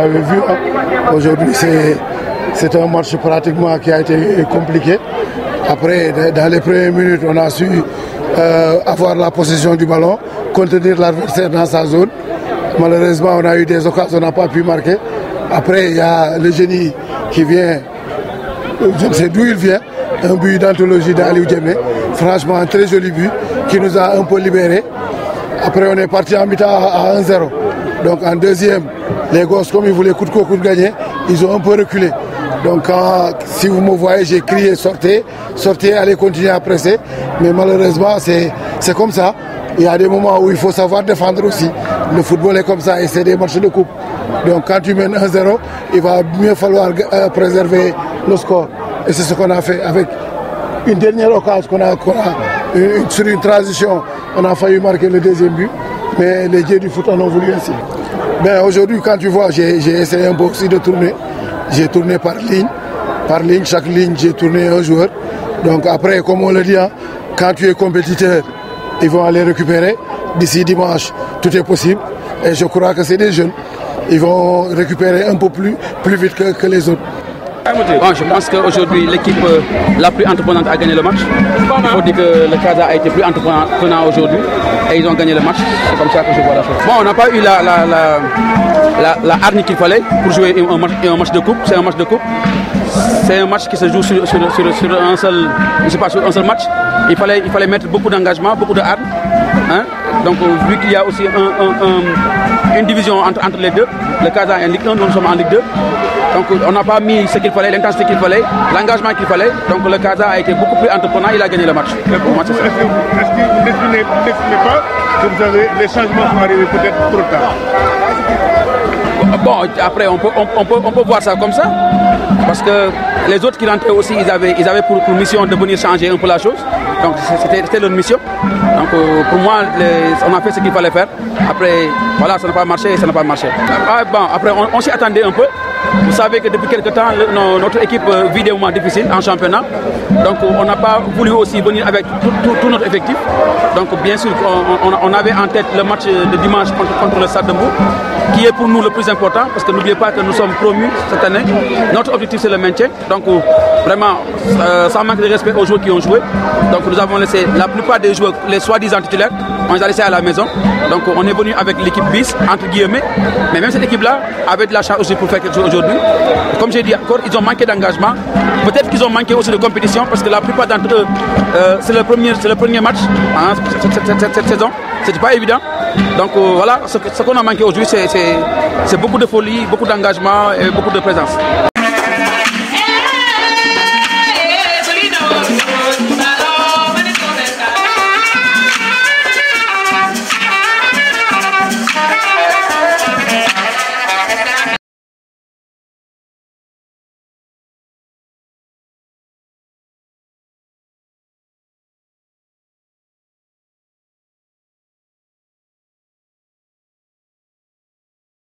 l'avez vu, hein. Aujourd'hui c'est un match pratiquement qui a été compliqué. Après, dans les premières minutes, on a su avoir la possession du ballon, contenir l'adversaire dans sa zone. Malheureusement, on a eu des occasions, on n'a pas pu marquer. Après, il y a le génie qui vient, je ne sais d'où il vient, un but d'anthologie d'Aliou Djemé. Franchement, un très joli but qui nous a un peu libérés. Après, on est parti en mi-temps à 1-0. Donc en deuxième, les gosses, comme ils voulaient coup de gagner, ils ont un peu reculé. Donc si vous me voyez, j'ai crié sortez, sortez, allez continuer à presser. Mais malheureusement, c'est comme ça. Il y a des moments où il faut savoir défendre aussi. Le football est comme ça et c'est des matchs de coupe. Donc quand tu mènes 1-0, il va mieux falloir préserver le score. Et c'est ce qu'on a fait avec une dernière occasion sur une transition. On a failli marquer le deuxième but. Mais les dieux du foot en ont voulu ainsi. Ben, aujourd'hui, quand tu vois, j'ai essayé un peu aussi de tourner. J'ai tourné par ligne. Par ligne, chaque ligne, j'ai tourné un joueur. Donc après, comme on le dit, hein, quand tu es compétiteur, ils vont aller récupérer. D'ici dimanche, tout est possible. Et je crois que c'est des jeunes. Ils vont récupérer un peu plus vite que les autres. Bon, je pense qu'aujourd'hui, l'équipe la plus entreprenante a gagné le match. Il faut dire que le Casa a été plus entreprenant aujourd'hui et ils ont gagné le match. C'est comme ça que je vois la chose. Bon, on n'a pas eu la hargne qu'il fallait pour jouer un match de coupe. C'est un match de coupe. C'est un match qui se joue sur un seul, je sais pas, sur un seul match. Il fallait mettre beaucoup d'engagement, beaucoup de hargne. Hein? Donc, vu qu'il y a aussi une division entre les deux, le Casa est en Ligue 1, nous sommes en Ligue 2. Donc on n'a pas mis ce qu'il fallait, l'intensité qu'il fallait, l'engagement qu'il fallait. Donc le Casa a été beaucoup plus entreprenant, il a gagné le match. Est-ce que vous n'estimez pas que les changements sont arrivés peut-être trop tard? Bon, après on peut voir ça comme ça. Parce que les autres qui rentraient aussi, ils avaient pour mission de venir changer un peu la chose. Donc c'était leur mission. Donc pour moi, on a fait ce qu'il fallait faire. Après, voilà, ça n'a pas marché et ça n'a pas marché. Bon, après, on s'y attendait un peu. Vous savez que depuis quelques temps, notre équipe vit des moments difficiles en championnat. Donc on n'a pas voulu aussi venir avec tout notre effectif. Donc bien sûr, on avait en tête le match de dimanche contre le Stade de Mbour, qui est pour nous le plus important, parce que n'oubliez pas que nous sommes promus cette année. Notre objectif c'est le maintien. Donc vraiment, sans manque de respect aux joueurs qui ont joué. Donc nous avons laissé la plupart des joueurs, les soi-disant titulaires, on les a laissés à la maison. Donc on est venu avec l'équipe bis, entre guillemets. Mais même cette équipe-là avait de la chance aussi pour faire quelque chose aujourd'hui. Comme j'ai dit encore, ils ont manqué d'engagement. Peut-être qu'ils ont manqué aussi de compétition, parce que la plupart d'entre eux, c'est le premier match hein, cette saison. C'était pas évident. Donc voilà, ce qu'on a manqué aujourd'hui, c'est beaucoup de folie, beaucoup d'engagement et beaucoup de présence.